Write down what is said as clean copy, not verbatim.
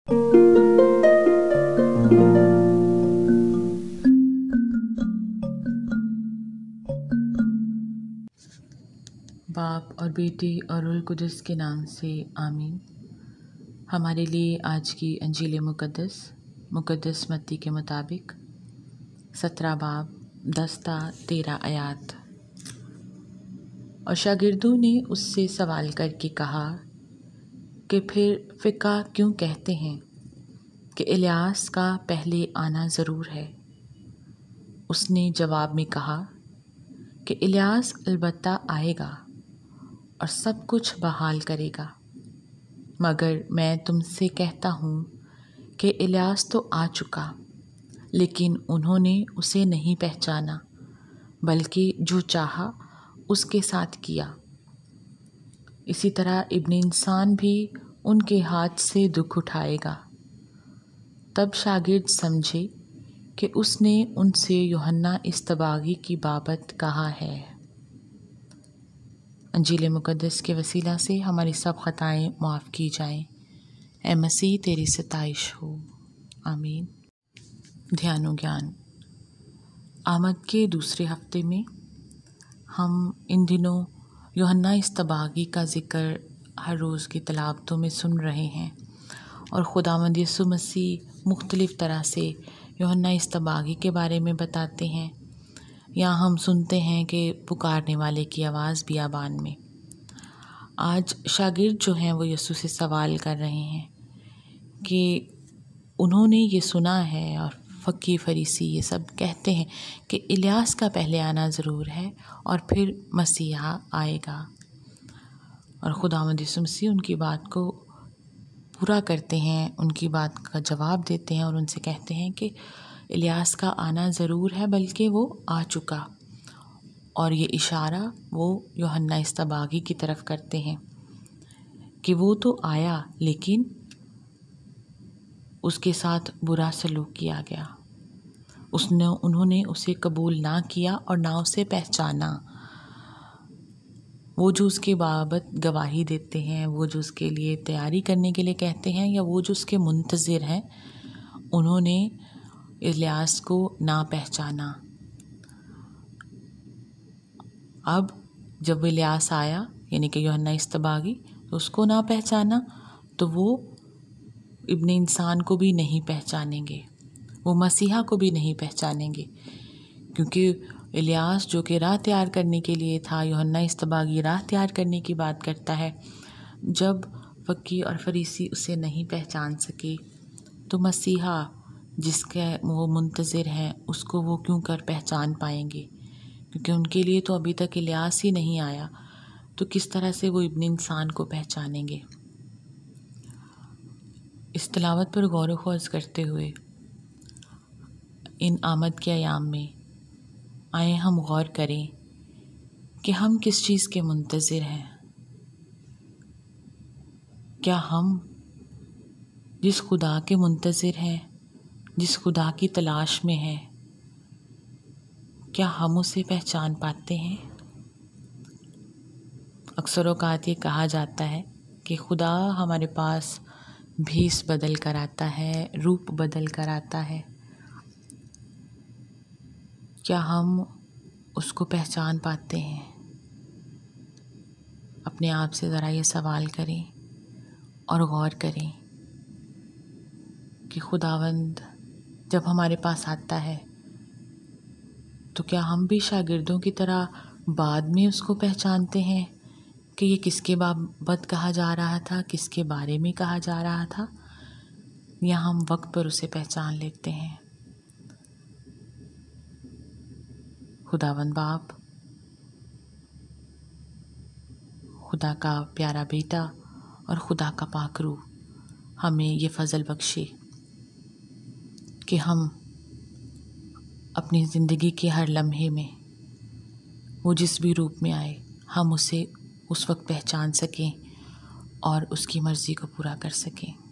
बाप और बेटे और रूह कुदस के नाम से आमीन। हमारे लिए आज की अंजील मुक़द्दस मत्ती के मुताबिक 17 बाब 10 ता 13 आयात। और शागिर्दों ने उससे सवाल करके कहा कि फिर फ़िक़्हा क्यों कहते हैं कि इलियास का पहले आना ज़रूर है। उसने जवाब में कहा कि इलियास अलबत्ता आएगा और सब कुछ बहाल करेगा, मगर मैं तुमसे कहता हूँ कि इलियास तो आ चुका, लेकिन उन्होंने उसे नहीं पहचाना, बल्कि जो चाहा उसके साथ किया। इसी तरह इब्न इंसान भी उनके हाथ से दुख उठाएगा। तब शागिर्द समझे कि उसने उनसे यूहन्ना इस्तबागी की बाबत कहा है। अंजील मुक़द्दस के वसीला से हमारी सब ख़ताएँ माफ़ की जाएं। ए मसीह तेरी सताइश हो। आमीन। ध्यान व ज्ञान। आमद के दूसरे हफ्ते में हम इन दिनों यूहन्ना इस्तबागी का ज़िक्र हर रोज़ की तलावतों में सुन रहे हैं और खुदावंद यीशु मसीह मुख्तलिफ़ तरह से यूहन्ना इस्तबागी के बारे में बताते हैं। यहाँ हम सुनते हैं कि पुकारने वाले की आवाज़ बियाबान में। आज शागिर्द जो हैं वो यीशु से सवाल कर रहे हैं कि उन्होंने ये सुना है और फ़क़ीह फ़रीसी ये सब कहते हैं कि इलियास का पहले आना ज़रूर है और फिर मसीहा आएगा। और खुदावंद यीशु मसीह उनकी बात को पूरा करते हैं, उनकी बात का जवाब देते हैं और उनसे कहते हैं कि इलियास का आना ज़रूर है, बल्कि वो आ चुका। और ये इशारा वो यूहन्ना इस्तबागी की तरफ करते हैं कि वो तो आया, लेकिन उसके साथ बुरा सलूक किया गया। उन्होंने उसे कबूल ना किया और ना उसे पहचाना। वो जो उसके बाबत गवाही देते हैं, वो जो उसके लिए तैयारी करने के लिए कहते हैं, या वो जो उसके मुंतज़िर हैं, उन्होंने इलियास को ना पहचाना। अब जब इलियास आया, यानी कि यूहन्ना इस्तबागी, तो उसको ना पहचाना, तो वो इब्न इंसान को भी नहीं पहचानेंगे, वो मसीहा को भी नहीं पहचानेंगे। क्योंकि इलियास जो कि राह तैयार करने के लिए था, यूहन्ना इस्तबागी राह तैयार करने की बात करता है। जब फ़क़ीह और फ़रीसी उसे नहीं पहचान सके, तो मसीहा जिसके वो मुंतज़िर हैं उसको वो क्यों कर पहचान पाएंगे? क्योंकि उनके लिए तो अभी तक इलियास ही नहीं आया, तो किस तरह से वो इब्न इंसान को पहचानेंगे? इस तिलावत पर गौर व ख़ौज़ करते हुए इन आमद के अयाम में आए हम गौर करें कि हम किस चीज़ के मुंतज़िर हैं। क्या हम जिस खुदा के मुंतज़िर हैं, जिस खुदा की तलाश में हैं, क्या हम उसे पहचान पाते हैं? अक्सर औक़ात ये कहा जाता है कि खुदा हमारे पास भेस बदल कर आता है, रूप बदल कर आता है। क्या हम उसको पहचान पाते हैं? अपने आप से ज़रा ये सवाल करें और गौर करें कि खुदावंद जब हमारे पास आता है, तो क्या हम भी शागिर्दों की तरह बाद में उसको पहचानते हैं कि ये किसके बाबत कहा जा रहा था, किसके बारे में कहा जा रहा था, या हम वक्त पर उसे पहचान लेते हैं? खुदावंद बाप, खुदा का प्यारा बेटा और खुदा का पाक रूह हमें ये फ़ज़ल बख्शे कि हम अपनी ज़िंदगी के हर लम्हे में वो जिस भी रूप में आए, हम उसे उस वक्त पहचान सकें और उसकी मर्ज़ी को पूरा कर सकें।